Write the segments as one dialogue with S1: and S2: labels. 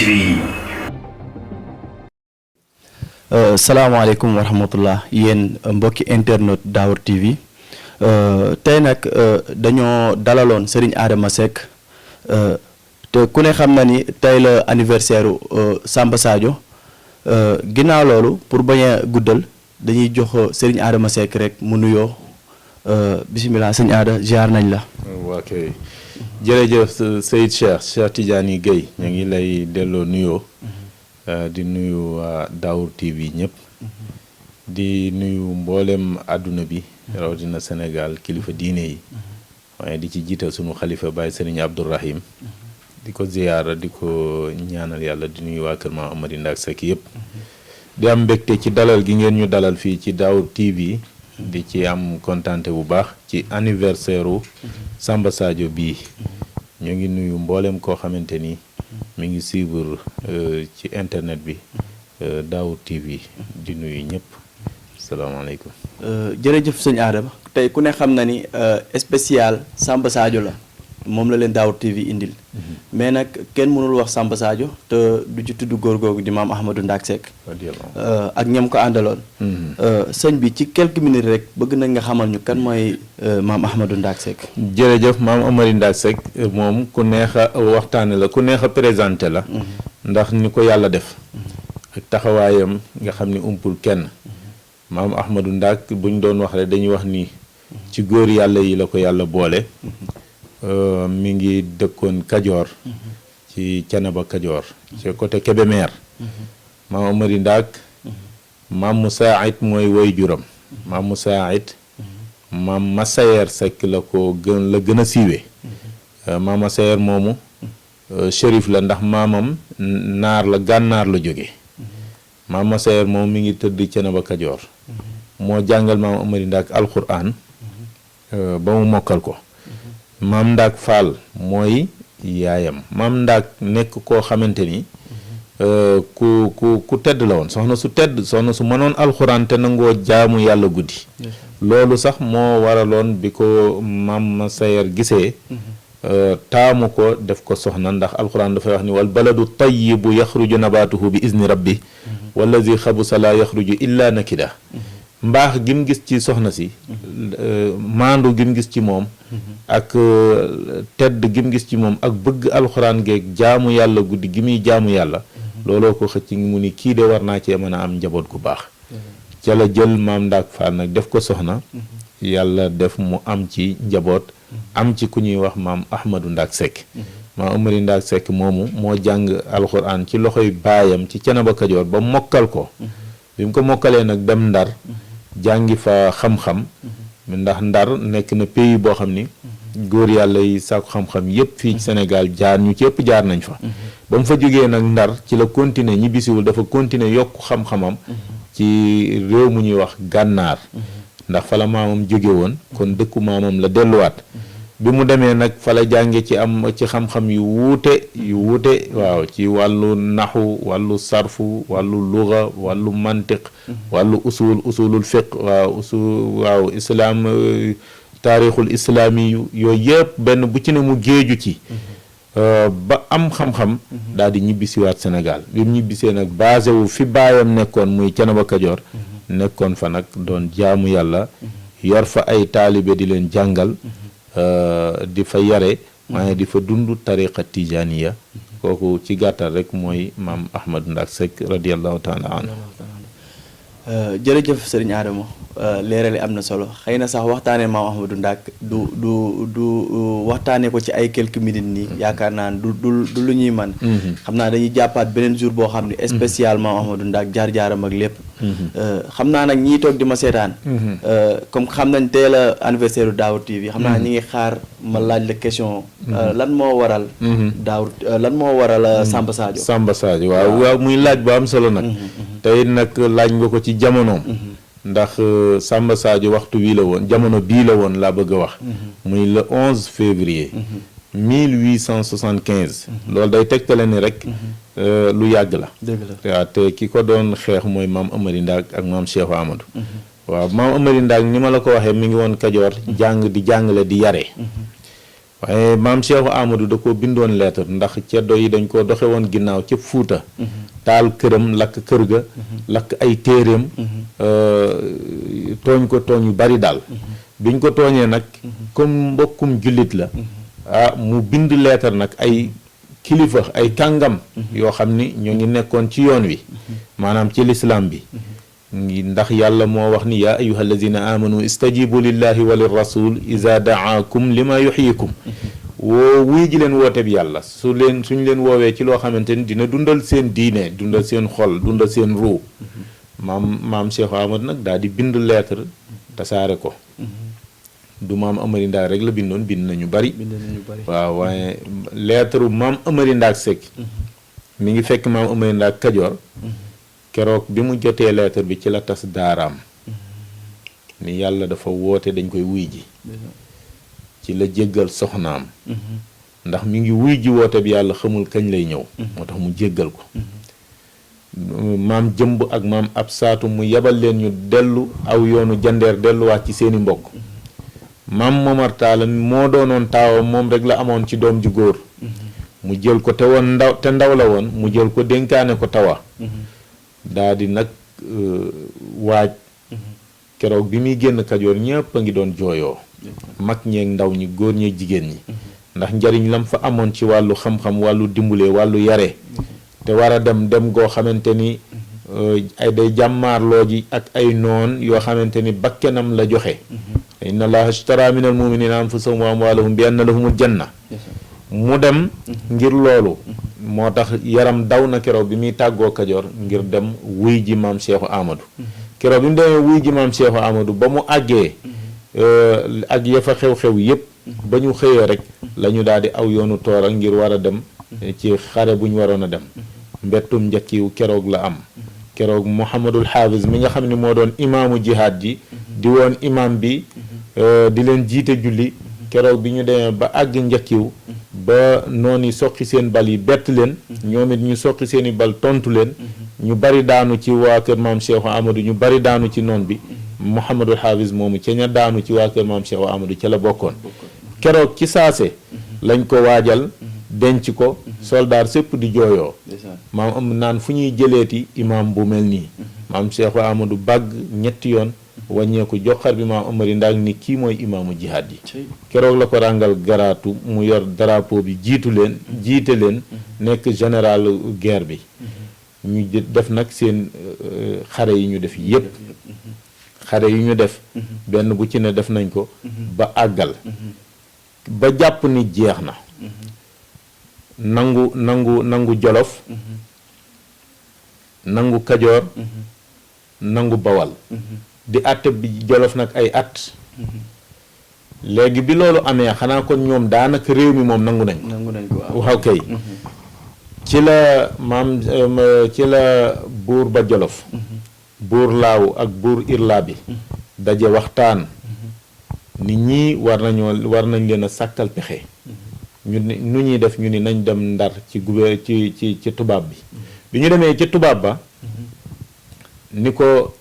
S1: TV.
S2: salaamaaleykum wa rahmatullah yéen mbokki internet Daawur TV tey nag dañoo dalaloon Serigne Adama Seck te ku ne xam na ni tey la anniversaire Samba Sadio ginnaaw loolu pour bañ a guddal dañuy jox Serigne Adama Seck rek mu nuyoo bisimilah sëñ Ada ziar nañ la.
S3: waa kay jërëjëf Seyd Cheikh Tidiane Gueye ñu ngi lay delloo nuyoo. di nuyu waa Daawur TV ñëpp. di nuyu mboolem àdduna bi. rawatina Sénégal kilifa diine yi. waaye di ci jiital sunu xalifa Baye Serigne Abdourahim. di ko ziyaara di ko ñaanal yàlla di nuyu waa kër Maam Amady Ndaak Seck yëpp. di am mbégte ci dalal gi ngeen ñu dalal fii ci Daawur TV. di ci am kontante bu baax ci anniversaire u Samba Sadio bii. ñu ngi nuyu mboolem koo xamante ni. mi ngi suivre ci internet bi Daawur TV di nuyu ñëpp salaamaaleykum.
S2: jërëjëf sëñ Adama tey ku ne xam na ni spécial Samba Sadio la moom la leen Daawur TV indil. mais nag kenn mënul wax Samba Sadio te du ci tudd góor googu di maam Ahmadou Ndaak Seck. ak ñam ko àndaloon. sëñ bi ci quelques minutes rek bëgg nañ nga xamal ñu kan mooy maam Ahmadou Ndaak Seck.
S3: jërëjëf maam Amady Ndaak Seck moom ku neex a waxtaane la ku neex a présenté la. ndax ni ko yàlla def. ak taxawaayam nga xam ni umpul kenn. maam Ahmadou Ndaak buñ doon wax rek dañuy wax ni. ci góor yàlla yi la ko yàlla boole. mi ngi dëkkoon Kajoor. ci Canaba Kajoor. ci côté Kébémer. maam Amady Ndaak. maam Musaayit mooy woy juram. maam Musaayit. maam Masayer Seck la gën a siiwee. maam Masayer moomu. shérif la ndax maamam naar la gànnaar la jóge maam Masayer moom mi ngi tëdd Canaba Kajoor. moo jàngal maam Amady Ndaak alxuraan. ba mu mokkal ko. maam Ndaak Fall mooy yaayam maam Ndaak nekk koo xamante ni ku tedd la woon soxna su mënoon alxuraan te nangoo jaamu yàlla guddi. loolu sax moo waraloon bi ko maam Masayer gisee. taamu ko def ko soxna ndax alxuraan dafay wax ni wal baladu tayyibu yaxruju nabaatuhu bi izni rabbi wallazi xabusa laa yaxruju illa nakida. mbaax gi mu gis ci soxna si maandu gi mu gis ci moom ak tedd gi mu gis ci moom ak bëgg alxuraan geeg jaamu yàlla guddi gi muy jaamu yàlla looloo ko xëcc mu ni kii de war naa cee mën a am njaboot gu baax ca la jël maam Ndaak Fall nag def ko soxna yàlla def mu am ci njaboot am ci ku ñuy wax maam Ahmadou Ndaak Seck maam Amady Ndaak Seck moomu moo jàng alxuraan ci loxoy baayam ci Canaba Kajoor ba mokkal ko bi mu ko mokkalee nag dem Ndar jàngi fa xam-xam ndax Ndar nekk na pays boo xam ni góor yàlla yi sàkku xam-xam yépp fii Sénégal ñu ci yépp jaar nañ fa ba mu fa jógee nag Ndar ci la continuer ñibbisiwul dafa continuer yokk xam-xamam ci réew mu ñuy wax gànnaar ndax fa la maamam jóge woon kon dëkku maamam la delluwaat bi mu demee nag fa la jànge ci xam-xam yu wuute waaw ci wàllu naxu wàllu sarfu wàllu luga wàllu mantiq wàllu usulul fiq waaw islaam taarixul islaami yooyu yëpp benn bu ci ne mu géeju ci ba am xam-xam daal di ñibbisiwaat Sénégal bi mu ñibbisee nag basé wu fi baayam nekkoon muy Canaba Kajoor nekkoon fa nag doon jaamu yàlla yor fa ay taalibe di leen jàngal di fa yare waaye di fa dund tariqa tijaniya kooku ci gàttal rek mooy maam Ahmadou Ndaak Seck radiallahu taala anhu
S2: jërëjëf sëriñ Adama leerale am na solo xëy na sax waxtaanee maam Ahmadou Ndaak du waxtaanee ko ci ay quelques minutes nii yaakaar naa du lu ñuy man xam naa dañuy jàppaat beneen jour boo xam ne spécial maam Ahmadou Ndaak jaar-jaaram ak lépp xam naa nag ñii toog di ma seetaan comme xam nañ teel a anniversaire u Daawur TV xam naa ñi ngi xaar ma laaj la question lan moo waral Samba Sadio
S3: waaw muy laaj bu am solo nag tey nag laaj nga ko ci jamonoom ndax Samba Sadio waxtu wii la woon jamono bii la woon laa bëgg a wax muy le 11 février 1875 loolu day tegtale ni rek lu yàgg la waaw te ki ko doon xeex mooy maam Amady Ndaak ak maam Cheikh Amadou waaw maam Amady Ndaak ni ma la ko waxee mi ngi woon Kajoor jàng di jàngale di yare waaye maam Cheikh Amadou da koo bindoon lettre ndax ceddo yi dañ koo doxe woon ginnaaw ca Fuuta taal këram lakk kër ga lakk ay téeréem tooñ ko tooñ yu bari daal biñ ko tooñee nag comme mbokkum jullit la mu bind lettre nag ay kilifa ay kàngam yoo xam ni ñoo ngi nekkoon ci yoon wi maanaam ci lislaam bi ndax yàlla moo wax ni yaa ayyuha allazina amanu istajibu lillahi wa lirrasul iza daakum lima yuxyikum wuy ji leen woote bi yàlla suñ leen woowee ci loo xamante ni dina dundal seen diine dundal seen xol dundal seen ruu maam Cheikh Ahmad nag daal di bind lettre tasaare ko du maam Amari Ndaak rek la bindoon bind nañu bari waaw waaye lettre maam Amari Ndaak Seck mi ngi fekk maam Amari Ndaak Kajoor keroog bi mu jotee lettre bi ci la tas daaraam ni yàlla dafa woote dañ koy wuy ji ci la jéggal soxnaam ndax mi ngi wuy ji woote bi yàlla xamul kañ lay ñëw moo tax mu jéggal ko maam jëmb ak maam ab saatu mu yebal leen ñu dellu aw yoonu jandeer delluwaat ci seeni mbokk maam Momar Taala moo doonoon taawam moom rek la amoon ci doom ju góor mu jël ko te ndaw la woon mu jël ko dénkaane ko tawa daa di nag waaj keroog bi muy génn Kajoor ñëpp a ngi doon jooyoo mag ñeeg ndaw ñi góor ñeeg jigéen ñi ndax njariñ lam fa amoon ci wàllu xam-xam wàllu dimbule wàllu yare te war a dem goo xamante ni ay day jàmmaarloo ji ak ay noon yoo xamante ni bakkenam la joxe inna allaha ashtara minal muminina anfusahum wa amwalahum bi anna lahumul janna mu dem ngir loolu moo tax yaram daw na keroog bi muy tàggoo Kajoor ngir dem wuy ji maam Cheikh Amadou keroog bi mu demee wuy ji maam Cheikh Amadou ba mu àggee ak ya fa xew-xew yépp ba ñu xëyee rek la ñu daal di aw yoonu Toora ngir war a dem ci xare bu ñu waroon a dem mbettum njëkkiw keroog la am keroog Mouhamadul Hafiz mi nga xam ne moo doon imaamu jihaad ji di woon imaam bi di leen jiite julli keroog bi ñu demee ba àgg njëkkiw ba noonu soqi seen bal yi bett leen ñoom it ñu soqi seen i bal tontu leen ñu bari daanu ci waa kër maam Cheikh Amadou ñu bari daanu ci noon bi Mouhamadul Hafiz moomu ca ña daanu ci waa kër maam Cheikh Amadou ca la bokkoon keroog ci saase lañ ko waajal denc ko soldaar sépp di jooyoo maam am naan fu ñuy jëleeti imaam bu mel nii maam Cheikh Amadou bàgg ñetti yoon wàññeeku joxar bi maam Amari Ndaak ni kii mooy imaamu jihaad yi keroog la ko ràngal garaatu mu yor drapeau bi jiite leen nekk général guerre bi ñu def nag seen xare yi ñu def yépp xare yi ñu def benn bu ci ne def nañ ko ba àggal ba jàpp ni jeex na nangu Jolof nangu Kajoor nangu Bawal di àtte bi Jolof nag ay at léegi bi loolu amee xanaa kon ñoom daanaka réew mi moom nangu nañ ko waaw kay ci la buur ba Jolof buur laaw ak buur irlaa bi daje waxtaan nit ñi war nañ leen a sàkkal pexe ñu nu ñuy def ñu ni nañ dem Ndar ci tubaab bi ñu demee ci tubaab ba ni ko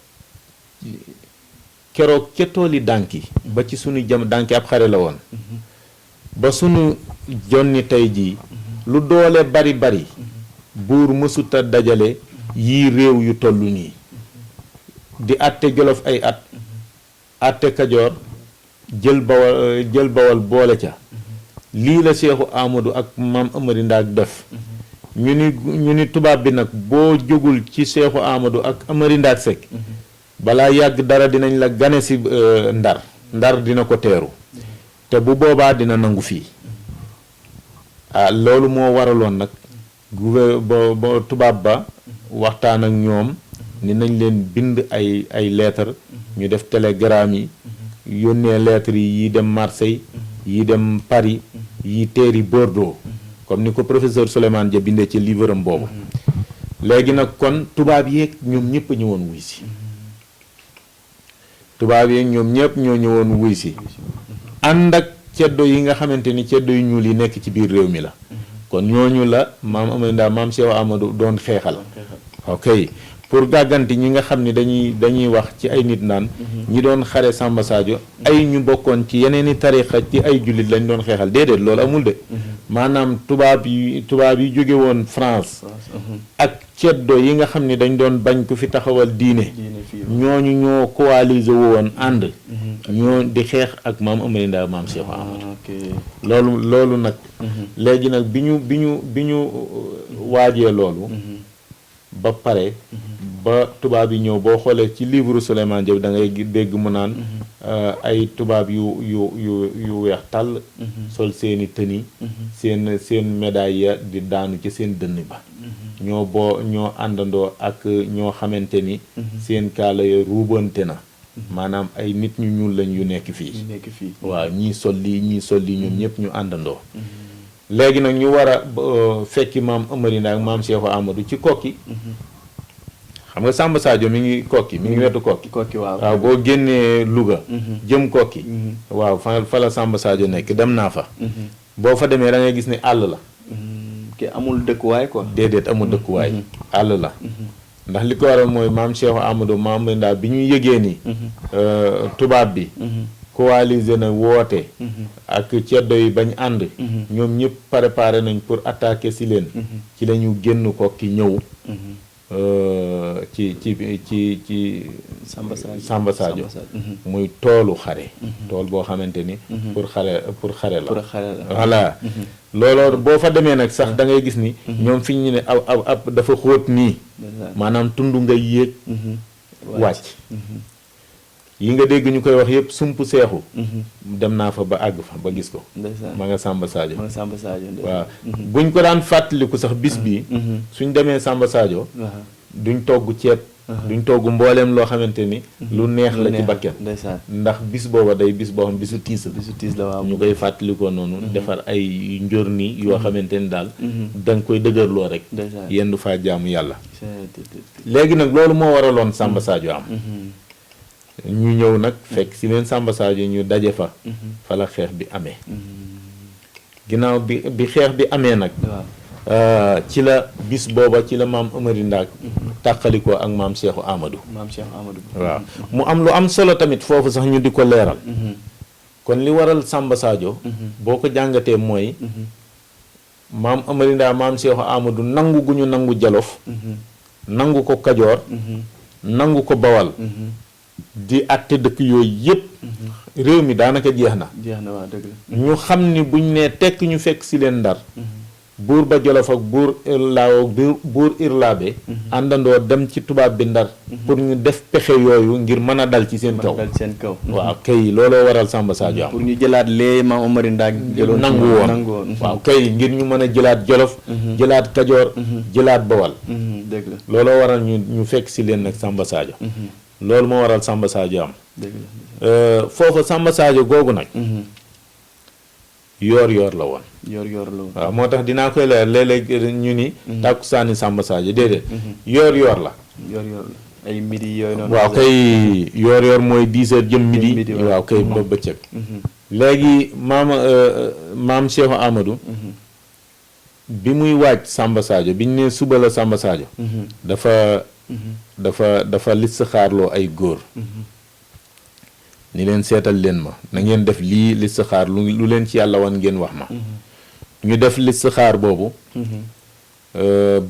S3: keroog ca tooli dànki ba ci sunu dànki ab xare la woon ba sunu jonni tey jii lu doole bari buur mësuta dajale yii réew yu tollu nii di àtte Jolof ay at àtte Kajoor jël bawal boole ca lii la Cheikhu Amadou ak maam Amari Ndaak def ñu ni tubaab bi nag boo jógul ci Cheikhu Amadou ak Amari Ndaak Seck balaa yàgg dara dinañ la gane si ndar dina ko teeru te bu boobaa dina nangu fii loolu moo waraloon nag ba tubaab ba waxtaan ak ñoom ni nañ leen bind ay lettre ñu def télégramme yi yónnee lettre yi dem Marseille yi dem Paris yi teeri Bordeaux comme ni ko professeur Souleymane Dia bindee ci livre am boobu léegi nag kon tubaab yeeg ñoom ñëpp ñëwoon wuy si tubaab yeeg ñoom ñëpp ñoo ñëwoon wuy si ànd ak ceddo yi nga xamante ni ceddo yu ñuul yi nekk ci biir réew mi la kon ñooñu la maam Amari Ndaak maam Cheikh Amadou doon xeexal ok pour gàgganti ñi nga xam ni dañuy wax ci ay nit naan ñi doon xare Samba Sadio ay ñu bokkoon ci yeneen i tarixa ci ay jullit lañ doon xeexal déedéet loolu amul de maanaam tubaab yi jóge woon France ak ceddo yi nga xam ni dañ doon bañ ku fi taxawal diine ñooñu ñoo coalisé woon ànd ñoo di xeex ak maam Amary Ndaak maam Cheikh Amadou loolu nag léegi nag bi ñu waajee loolu ba pare ba tubaab yi ñëw boo xoolee ci livre Souleymane Diop da ngay dégg mu naan ay tubaab yu weex tàll sol seeni tëni seen médaille ya di daanu ci seen dënn ba ñoo àndandoo ak ñoo xamante ni seen kaala ya ruubante na maanaam ay nit ñu ñuul lañ yu nekk fii waaw ñii sol lii ñoom ñëpp ñu àndandoo léegi nag ñu war a fekki maam Amary Ndaak maam Cheikh Amadou ci kokki xam nga Samba Sadio mi ngi kokki mi ngi wetu kokki waaw boo génnee Louga jëm kokki waaw fa la Samba Sadio nekk dem naa fa boo fa demee da ngay gis ne àll la
S2: ki amul dëkkuwaay quoi
S3: déedéet amul dëkkuwaay àll la ndax li ko waral mooy maam Cheikh Amadou maam Amary Ndaak bi ñu yëgee ni tubaab bi coalisé na woote ak ceddo yi bañ ànd ñoom ñëpp préparé nañ pour attaquer si leen ci la ñu génn kokki ñëw ci Samba Sadio muy toolu xare tool boo xamante ni pour xare la voilà looloo boo fa demee nag sax da ngay gis ni ñoom fi ñu ne ab dafa xóot nii maanaam tund nga yéeg wàcc yi nga dégg ñu koy wax yëpp sump seexu dem naa fa ba àgg fa ba gis ko ma nga Samba Sadio waaw buñ ko daan fàttaliku sax bis bi suñ demee Samba Sadio duñ togg ceeb duñ togg mbooleem loo xamante ni lu neex la ci bakken ndax bis booba day bis boo xam bisu tiis la waaw ñu koy fàttalikoo noonu defar ay njorni yoo xamante ni daal da nga koy dëgërloo rek yendu faa jaamu yàlla léegi nag loolu moo waraloon Samba Sadio am ñu ñëw nag fekk si leen Samba Sadio ñu daje fa fa la xeex bi amee ginnaaw bi xeex bi amee nag ci la bis booba ci la maam Amary Ndaak tàqalikoo ak maam Cheikh Amadou waaw mu am lu am solo tamit foofu sax ñu di ko leeral kon li waral Samba Sadio boo ko jàngatee mooy maam Amary Ndaak maam Cheikh Amadou nangu gu ñu nangu Jolof nangu ko Kajoor nangu ko Bawal di àtte dëkk yooyu yëpp réew mi daanaka jeex na
S2: waaw dëgg la
S3: ñu xam ni buñ nee tekk ñu fekk si leen Ndar buur ba Jolof ak buur Laaw buur Irlaabe àndandoo dem ci tubaab bi Ndar pour ñu def pexe yooyu ngir mën a dal ci seen kaw waaw kay looloo waral Samba Sadio am
S2: pour ñu jëlaat lee maam Amary Ndaak jëloon
S3: nangu woon waaw kay ngir ñu mën a jëlaat Jolof jëlaat Kajoor jëlaat Bawal
S2: dëgg la
S3: looloo waral ñu fekk si leen nag Samba Sadio loolu moo waral Samba Sadio am foofa Samba Sadio googu nag yoor la woon waaw moo tax dinaa koy leer léeg-léeg ñu ni tàkkusaani Samba Sadio déedéet yoor la
S2: ay midi yooyu noonu
S3: waaw kay yoor mooy 10 heures jëm midi waaw kay ba bëccëg léegi maam Cheikh Amadou bi muy waaj Samba Sadio biñ ne suba la Samba Sadio dafa listixaarloo ay góor ni leen seetal leen ma na ngeen def lii listixaar lu leen ci yàlla wan ngeen wax ma ñu def listixaar boobu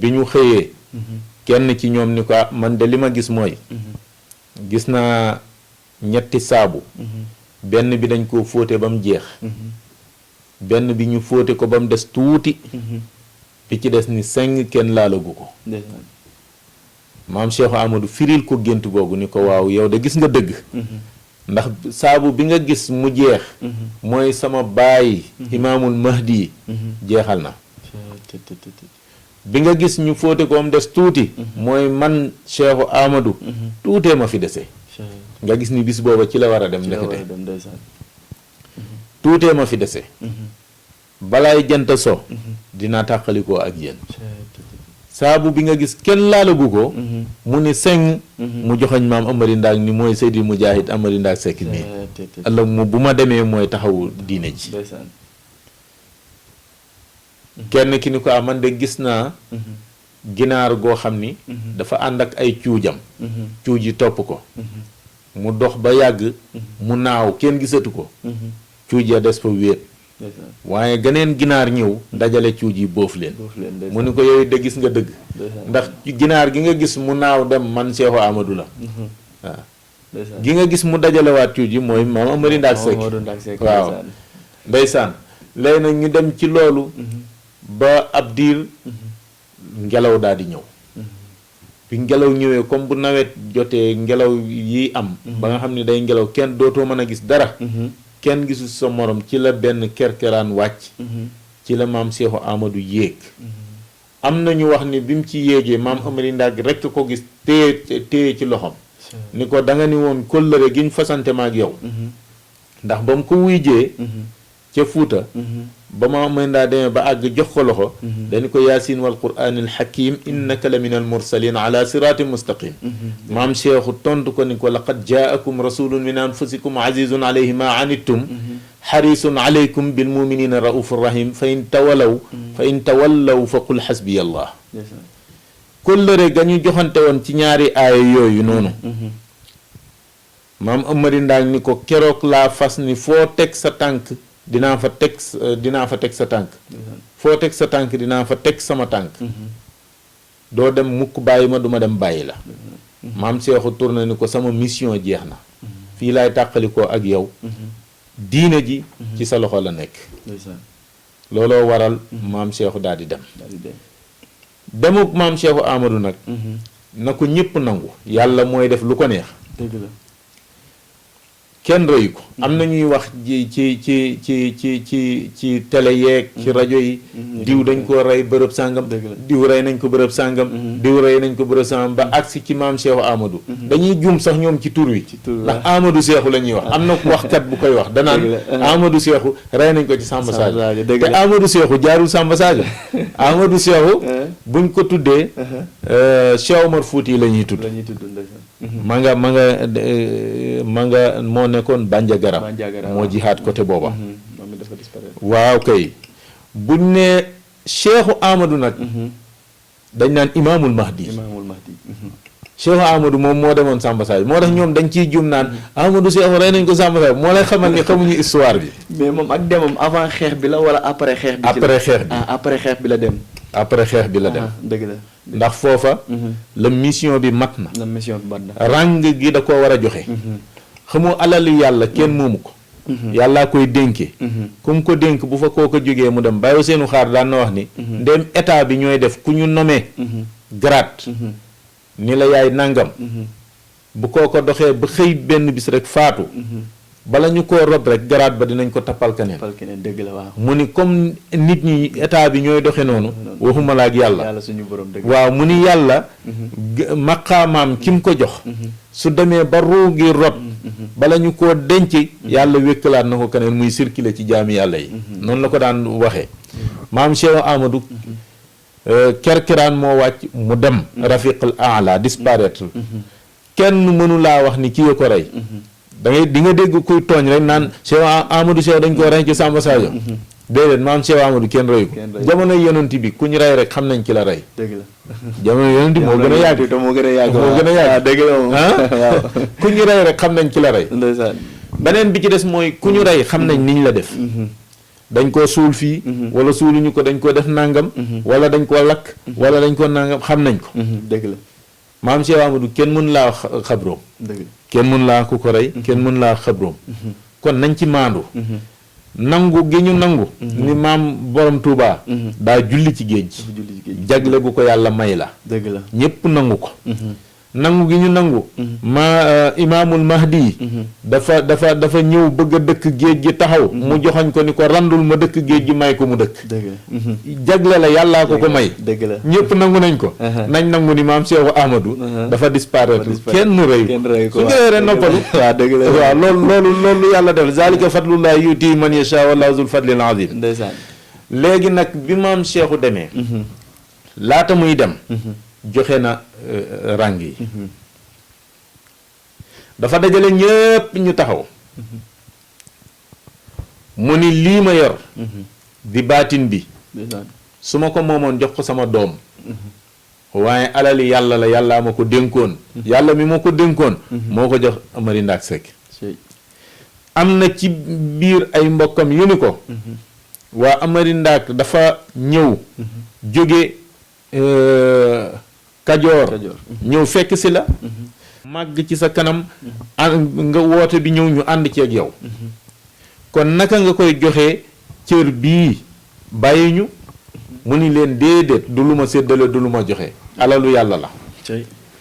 S3: bi ñu xëyee kenn ci ñoom ni ko man de li ma gis mooy gis naa ñetti saabu benn bi dañ koo fóote ba mu jeex benn bi ñu fóote ko ba mu des tuuti bi ci des ni seng kenn laalagu ko maam Cheikh Amadou firil ko gént googu ni ko waaw yow de gis nga dëgg ndax saabu bi nga gis mu jeex mooy sama baay imaamul mahdi jeexal na bi nga gis ñu fóote ko am des tuuti mooy man Cheikh Amadou tuutee ma fi dese nga gis ni bis booba ci la war a dem ndekete tuutee ma fi dese balaay jant so dinaa tàqalikoo ak yéen saabu bi nga gis kenn laalagu ko mu ni seng mu joxoñ maam Amary Ndaak ni mooy Seydi Mujaahid Amary Ndaak Seck nii ëllëg mu bu ma demee mooy taxawu diine ji kenn ki ni ko man de gis naa ginaar goo xam ni dafa ànd ak ay cuujam cuuj yi topp ko mu dox ba yàgg mu naaw kenn gisatu ko cuuj ya des fa wéet waaye geneen ginaar ñëw dajale cuuj yi boof leen mu ni ko yooyu de gis nga dëgg ndax ginaar gi nga gis mu naaw dem man Seexu Amadou la waaw gi nga gis mu dajalewaat cuuj yi mooy Maam Amari Ndaak Seck waaw ndeysaan léegi nag ñu dem ci loolu ba ab diir ngelaw daal di ñëw bi ngelaw ñëwee comme bu nawet jotee ngelaw yi am ba nga xam ne day ngelaw kenn dootoo mën a gis dara kenn gisul sa morom ci la benn kerkeraan wàcc ci la maam Seexu Amadou yéeg am na ñu wax ni bi mu ci yéegee Maam Amari Ndaak rekk ko gis téye ci loxoom ni ko da nga ni woon kóllëre gi ñu fasante ma ak yow ndax ba mu ko wuyjee ca Fuuta ba Maam Amari Ndaak demee ba àgg jox ko loxo dañu ko yaasin wal quraanil hakim innaka la min al mursalin ala siratin mustaqim maam Cheikhu tontu ko ni ko laqad jaakum rasulun min anfusikum azizun alayhi ma anittum xarisun alaykum bil muminina raufur rahim fa in tawallaw fa qul xasbiya allah kóllëre ga ñu joxante woon ci ñaari aaya yooyu noonu Maam Amari Ndaak ni ko keroog laa fas ni foo teg sa tànk dinaa fa teg sa tànk foo teg sa tànk dinaa fa teg sama tànk doo dem mukk bàyyi ma duma dem bàyyi la maam Seexu tourné ni ko sama mission jeex na fii laay tàqalikoo ak yow diine ji ci sa loxo la nekk looloo waral maam Seexu daal di dem demuk maam Seexu Amadou nag na ko ñëpp nangu yàlla mooy def lu ko neex
S2: dëgg la
S3: kenn rëyu ko am na ñuy wax ci télé yeeg ci rajo yi diw dañ ko rey bërëb sàngam diw rey nañ ko bërëb sàngam diw rey nañ ko bërëb sàngam ba agsi ci maam Seexu Amadou dañuy juum sax ñoom ci tur wi ndax Amadou Seexu la ñuy wax am na waxkat bu koy wax danaan Amadou Seexu rey nañ ko ci Samba Sadio te Amadou Seexu jaarul Samba Sadio Amadou Seexu buñ ko tuddee Cheikh Omar Fouti la ñuy tudd ma nga moo nekkoon Bandiagara moo jihaat côté booba waaw kay buñ ne Cheikhu Amadou nag dañ naan imaamul mahdi Cheikhu Amadou moom moo demoon Samba Sadio moo tax ñoom dañ ciy jum naan Amadou Seexu rey nañ ko Samba Sadio moo lay xamal ni xamuñu histoire bi
S2: mais moom ak demam avant xeex bi la wala après xeex bi après xeex bi la dem
S3: après xeex bi la dem
S2: dëgg la
S3: ndax foofa la mission bi mat na ràng gi da ko war a joxe xamoo alalu yàlla kenn moomu ko yàllaa koy dénke comme ko dénk bu fa koo ko jógee mu dem bàyyi seenu xaar daan na wax ni ndem état bi ñooy def ku ñu nommé grade ni la yaay nangam bu koo ko doxee ba xëy benn bis rek faatu bala ñu koo rob rek grade ba dinañ ko tappal keneen
S2: dëgg la waaw
S3: mu ni comme nit ñi état bi ñooy doxe noonu waxuma la ak yàlla
S2: suñu borom dëgg
S3: waaw mu ni yàlla maqaamaam ki mu ko jox su demee ba ruu gi rot bala ñu koo denc yàlla wékkalaat na ko keneen muy circuler ci jaami yàlla yi noonu la ko daan waxee maam Cheikh Amadou kerkeraan moo wàcc mu dem rafiqul aala disparaître kenn mënu laa wax ni kii ko rey da ngay di nga dégg kuy tooñ rek naan Cheikh Amadou Cheikh dañ ko rey ci Samba Sadio déedéet maam Cheikh Amadou kenn reyu ko jamono yonent bi ku ñu rey rek xam nañ ki la rey
S2: dëgg la
S3: jamono yonent bi moo gën a yàgg
S2: moo gën a yàgg
S3: dëgg la moom ku ñu rey rek xam nañ ki la rey beneen bi ci des mooy ku ñu rey xam nañ niñ la def dañ koo suul fii wala suuluñu ko dañ ko def nangam wala dañ koo lakk wala dañ ko nangam xam nañ ko
S2: dëgg la
S3: maam Cheikh Amadou kenn mën laa wax xabroom kenn mën laa ku ko rey kenn mën laa xabroom kon nañ ci maandu nangu gi ñu nangu ni maam borom Touba daa julli ci géej jagle gu ko yàlla may la
S2: dëgg la
S3: ñépp nangu ko nangu gi ñu nangu imaamul mahdi dafa ñëw bëgg a dëkk géej gi taxaw mu joxañ ko ni ko randul ma dëkk géej gi may ko mu dëkk jagle la yàllaa ko may
S2: dëgg la
S3: ñëpp nangu nañ ko nañ nangu ni maam Cheikh Amadou dafa disparaître kenn rëyu ko su ngeen rek noppalu
S2: waaw dëgg la
S3: waaw loolu yàlla def zalika fadlullah yuti man yasha wallahu zul fadlil azim
S2: ndeysaan
S3: léegi nag bi maam Cheikhu demee laata muy dem joxe na ràng yi dafa dajale ñépp ñu taxaw mu ni lii ma yor di baatin bi su ma ko moomoon jox ko sama doom waaye alali yàlla la yàllaa ma ko dénkoon yàlla mi ma ko dénkoon moo ko jox Amari Ndaak Seck am na ci biir ay mbokkam yu ni ko waa Amari Ndaak dafa ñëw jóge Kajoor ñëw fekk si la màgg ci sa kanam nga woote bi ñëw ñu ànd ci ak yow kon naka nga koy joxe cër bii bàyyi ñu mu ni leen déedéet du lu ma séddale du lu ma joxe alalu yàlla la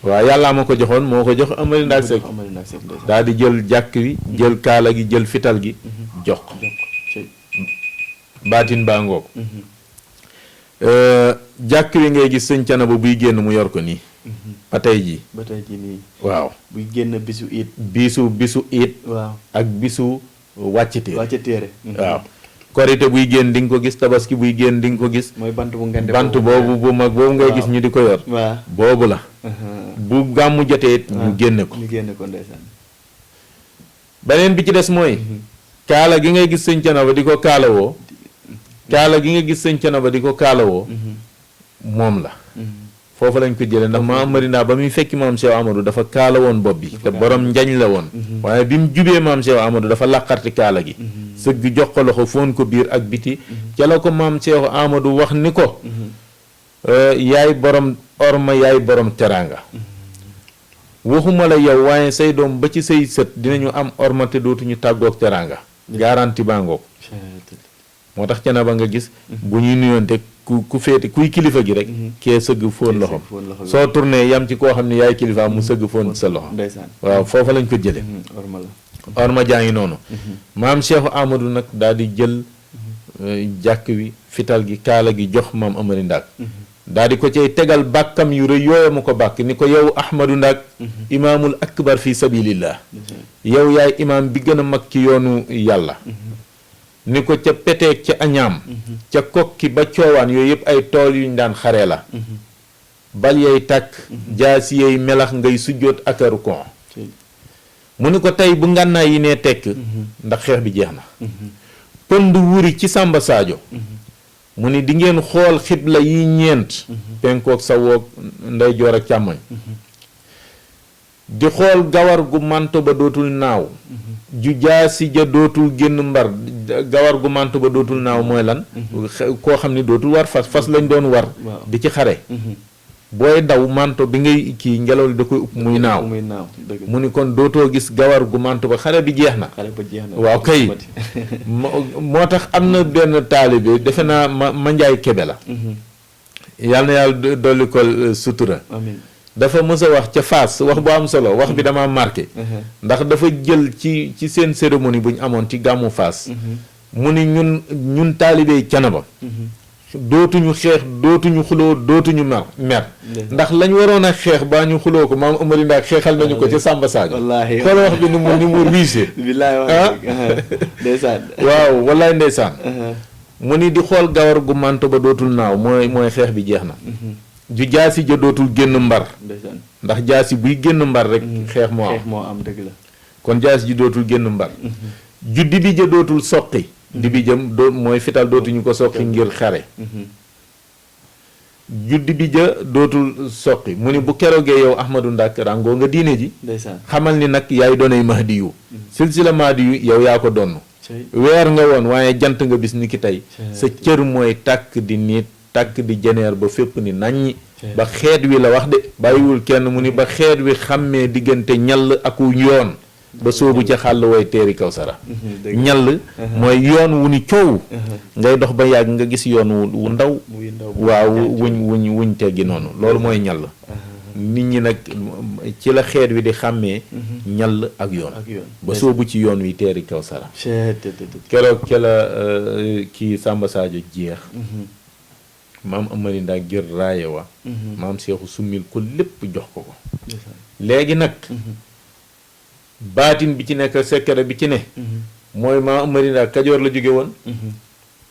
S3: waaw yàllaa ma ko joxoon moo ko jox Amari Ndaak Seck daal di jël jàkk wi jël kaala gi jël fital gi jox ko baatin baa ngoog jàkk wi ngay gis sëñ Canaba buy génn mu yor ko nii ba tey jii
S2: nii
S3: waaw
S2: buy génn bisu it
S3: bisu it
S2: waaw
S3: ak bisu wàcc téere waaw korite buy génn di nga ko gis tabaski buy génn di nga ko gis
S2: mooy bant bu ngande
S3: bant boobu bu mag boobu ngay gis ñu di ko yor
S2: waaw
S3: boobu la bu gàmmu jotee it ñu génne ko
S2: ndeysaan
S3: beneen bi ci des mooy kaala gi ngay gis sëñ Canaba di ko kaalawoo kaala gi nga gis sëñ Canaba di ko kaalawoo moom la foofu lañ ko jëlee ndax maam Amari Ndaak ba muy fekki maam Cheikh Amadou dafa kaala woon bopp bi te borom njañ la woon waaye bi mu jubee maam Cheikh Amadou dafa làqarti kaala gi sëgg jox ko loxo foon ko biir ak biti ca la ko maam Cheikh Amadou wax ni ko yaay borom orma yaay borom teraanga waxuma la yow waaye say doom ba ci say sët dinañu am orma te dootuñu tàggoog teraanga garanti baa ngoog moo tax Canaba nga gis bu ñuy nuyoonte ku féete kuy kilifa gi rek kee sëgg fóon loxom soo tourné yam ci koo xam ne yaay kilifa mu sëgg fóon sa loxo waaw foofa lañ ko jële orma jaa ngi noonu maam Cheikh Amadou nag daal di jël jàkk wi fital gi kaala gi jox maam Amari Ndaak daal di ko cay tegal bàkkam yu rëy yooyu mu ko bàkk ni ko yow Ahmadou Ndaak imaamul akbar fi sabilillah yow yaay imaam bi gën a mag ci yoonu yàlla ni ko ca peteeg ca añaam ca kokki ba coowaan yooyu yëpp ay tool yuñ daan xare la bal yay tàkk jaasi yay melax ngay sujjóot akaru kon mu ni ko tey bu ngànnaay yi nee tekk ndax xeex bi jeex na pënd wuri ci Samba Sadio mu ni di ngeen xool xibla yi ñeent penkook sawoog ndeyjoor ak càmmoñ di xool gawar gu manto ba dootul naaw ju jaasi ja dootul génn mbar gawar gu manto ba dootul naaw mooy lan koo xam ni dootul war fas lañ doon war di ci xare booy daw manto bi ngay kii ngelaw li da koy upp muy naaw mu ni kon dootoo gis gawar gu manto ba xare bi jeex na waaw kay moo tax am na benn taalibe defe naa ma njaay kebe la yàlla na yàlla dolli ko sutura dafa mës a wax ca Fass wax bu am solo wax bi dama marqué ndax dafa jël ci seen cérémonie bu ñu amoon ci gàmmu Fass mu ni ñun taalibey Canaba dootuñu xeex dootuñu xuloo dootuñu mer ndax lañ waroon a xeex baa ñu xuloo ko maam Amari Ndaak xeexal nañu ko ca Samba Sadio xool wax bi ni mu riise
S2: ndeysaan
S3: waaw wallaay ndeysaan mu ni di xool gawar gu manto ba dootul naaw mooy xeex bi jeex na ju jaasi ja dootul génn mbar ndax jaasi buy génn mbar rek xeex moo am
S2: dëgg la
S3: kon jaasi ji dootul génn mbar ju dibi ja dootul soqi dibi jëm mooy fital dootuñu ko soqi ngir xare ju dibi ja dootul soqi mu ni bu keroogee yow Ahmadou Ndaak ràngoo nga diine ji xamal ni nag yaay doonay Mahdi yu silsila Mahdi yu yow yaa ko donn weer nga woon waaye jant nga bis ni ki tey sa cër mooy tàkk di niit tàkk di jeneer ba fépp ni naññi ba xeet wi la wax de bàyyiwul kenn mu ni ba xeet wi xàmmee diggante ñall aku yoon ba soobu ca xàll way teeri Kawsara ñall mooy yoon wu ni coow ngay dox ba yàgg nga gis yoon wu ndaw waaw wuñ teggi noonu loolu mooy ñall nit ñi nag ci la xeet wi di xàmmee ñall ak yoon ba soobu ci yoon wi teeri Kawsara keroog ca la kii Samba Sadio jeex maam Amari Ndaak jël raaye wa maam Seexu summil ko lépp jox ko léegi nag baatin bi ci nekk secret bi ci ne mooy maam Amari Ndaak Kajoor la jóge woon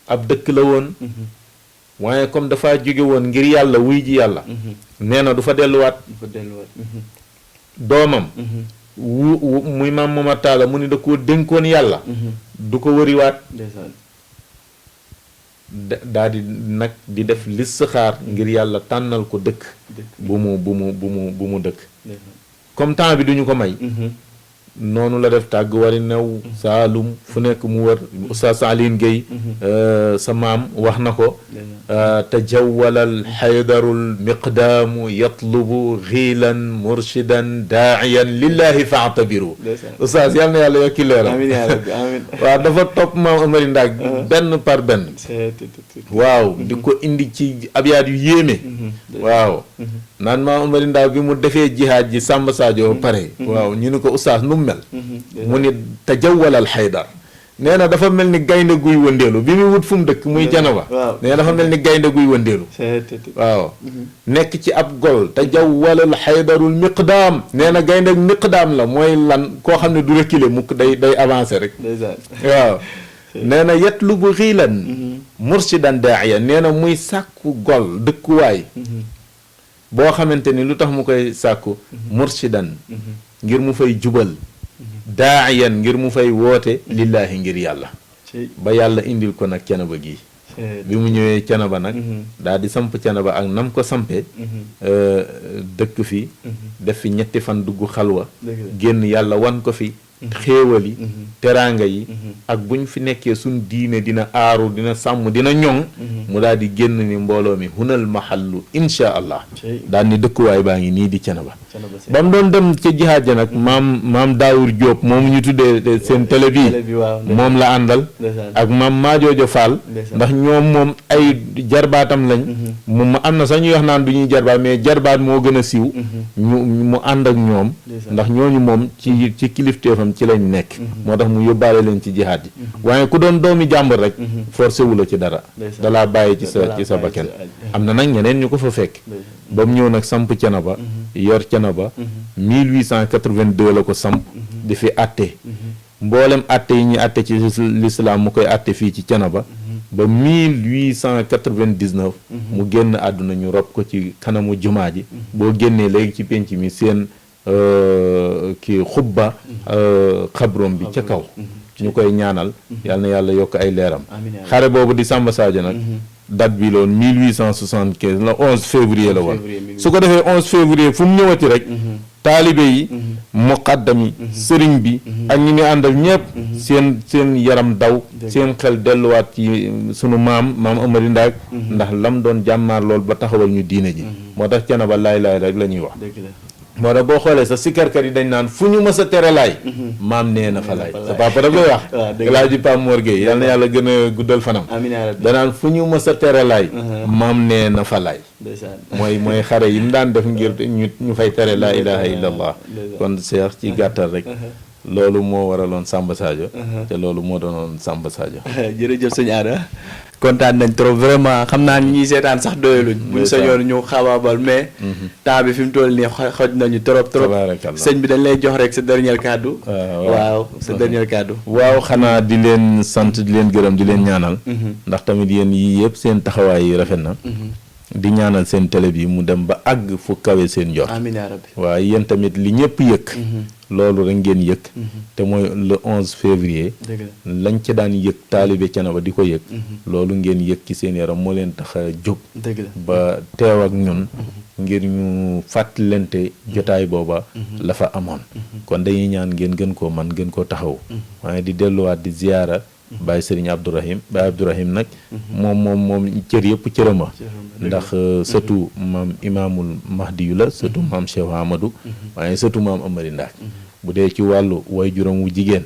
S3: ab dëkk la woon waaye comme dafa jóge woon ngir yàlla wuy ji yàlla nee na du fa delluwaat doomam muy maam Momar Talla mu ni da koo dénkoon yàlla du ko wëriwaat daal di nag di def listixaar ngir yàlla tànnal ko dëkk bu mu dëkk comme temps bi duñu ko may noonu la def tàgg wari new Saalum fu nekk mu wër Oustaz Alioune Gueye sa maam wax na ko tajawwalal xaydarul miqdaamu yatlubu xiilan murshidan daa'iyan lillahi fa'tabiru Oustaz yal na yàlla yokki leeram
S2: amiin yaa rabbi amiin
S3: waaw dafa topp maam Amari Ndaak benn par benn waaw di ko indi ci abyaat yu yéeme waaw naan maam Amari Ndaak bi mu defee jihaad ji Samba Sadio pare waaw ñu ni ko Oustaz nu mel mu ni tajawwalal xaydar nee na dafa mel ni gaynde guy wëndeelu bi muy wut fu mu dëkk muy Janaba nee na dafa mel ni gaynde guy wëndeelu waaw nekk ci ab gol tajawwalal xaydarul miqdaam nee na gaynde miqdaam la mooy lan koo xam ne du reculer mukk day avancer rek waaw nee na yatlubu xiilan murshidan daa'iyan nee na muy sàkku gol dëkkuwaay boo xamante ni lu tax mu koy sàkku murshidan ngir mu fay jubal daa'iyan ngir mu fay woote lillaahi ngir yàlla ba yàlla indil ko nag Canaba gi bi mu ñëwee Canaba nag daal di samp Canaba ak nam ko sampee dëkk fi def fi ñetti fan dugg xalwa génn yàlla wan ko fi xéewal yi teraanga yi ak buñ fi nekkee suñ diine dina aaru dina sàmm dina ñoŋ mu daal di génn ni mbooloo mi hunal mahallu insha allah daal ni dëkkuwaay baa ngi nii di Canaba ba mu doon dem ca jihaad ja nag maam Daawur Jóob moom ñu tuddee seen télé bi moom la àndal ak maam Maajoojo Fall ndax ñoom moom ay jarbaatam lañ mu am na sax ñuy wax naan du ñuy jarbaat mais jarbaat moo gën a siiw mu ànd ak ñoom ndax ñooñu moom ci kilifteefam ci lañ nekk moo tax mu yóbbaale leen ci jihaad yi waaye ku doon doomi jàmbur rek forcé wu la ci dara dalaa bàyyi ci sa bakken am na nag ñeneen ñu ko fa fekk ba mu ñëw nag samp Canaba yor Canaba 1882 la ko samp di fi atte mboolem atte yi ñuy atte ci l'islam mu koy atte fii ci Canaba ba 1899 mu génn àdduna ñu rob ko ci kanamu jumaa ji boo génnee léegi ci penc mi seen kii xubba xabrom bi ca kaw ñu koy ñaanal yal na yàlla yokk ay leeram xare boobu di Samba Sadio nag date bi loon 1875 la 11 février la woon su ko defee 11 février fu mu ñëwati rek taalibe yi muqaddam yi sëriñ bi ak ñi ngi àndal ñëpp seen yaram daw seen xel delluwaat ci sunu maam Amari Ndaak ndax lam doon jàmmaar lool ba taxawal ñu diine ji moo tax Canaba laay rek la ñuy wax moo tax boo xoolee sa sikkarkat yi dañ naan fu ñu mës a tere laay maam nee na fa laay sa papa daf lay wax laa ji Pam Mor Gueye yal na yàlla gën a guddal fanam danaan fu ñu mës a tere laay maam nee na fa laay mooy xare yi mu daan def ngir ñu fay tere laa ilaha illallah kon Cheikh ci gàttal rek loolu moo waraloon Samba Sadio te loolu moo doonoon Samba Sadio
S2: jërëjëf sëñ Aada kontaan nañ trop vraiment xam naa ni ñuy seetaan sax doyaluñ buñ sañoon ñu xabaabal mais temps bi fi mu toll nii xoj nañu trop sëñ bi dañ lay jox rek sa dernier kàddu waaw sa dernier kàddu
S3: waaw xanaa di leen sant di leen gërëm di leen ñaanal ndax tamit yéen yii yëpp seen taxawaay yi rafet na di ñaanal seen télé bi mu dem ba àgg fu kawe seen jot
S2: amiin yaa rabbi
S3: waaw yéen tamit li ñëpp yëg loolu rek ngeen yëg te mooy le 11 février lañ ca daan yëg taalibe Canaba di ko yëg loolu ngeen yëg ci seen yaram moo leen tax a jóg ba teew ak ñun ngir ñu fàttalante jotaay booba la fa amoon kon dañuy ñaan ngeen gën koo man gën koo taxaw waaye di delluwaat di ziyaara Baye Serigne Abdourahim Baye Abdourahim nag moom cër yëpp cërama ndax surtout maam imaamul mahdi yu la surtout maam Cheikh Amadou waaye surtout maam Amari Ndaak bu dee ci wàllu way juróom wu jigéen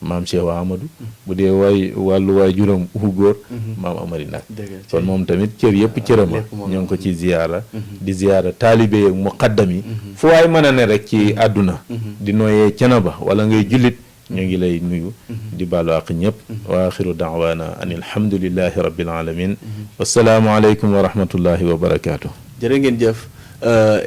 S3: maam Cheikh Amadou bu dee wàllu way juróom wu góor maam Amari Ndaak kon moom tamit cër yëpp cërama ñoo ngi ko ci ziyaara di ziyaara taalibe ak muqaddam yi fu waay mën a ne rek ci àdduna di nooyee Canaba wala ngay jullit ñu ngi lay nuyu di baalu àq ñëpp wa axiru daawaana an alhamdulillahi rabbil alamin wasalaamu aleykum wa rahmatullahi wa barakaatu.
S2: jërë ngeen jëf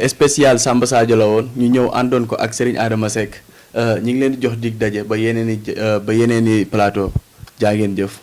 S2: spécial Samba Sadio la woon ñu ñëw àndoon ko ak Serigne Adama Seck ñu ngi leen di jox dig daje ba yeneen i plateau jaa ngeen jëf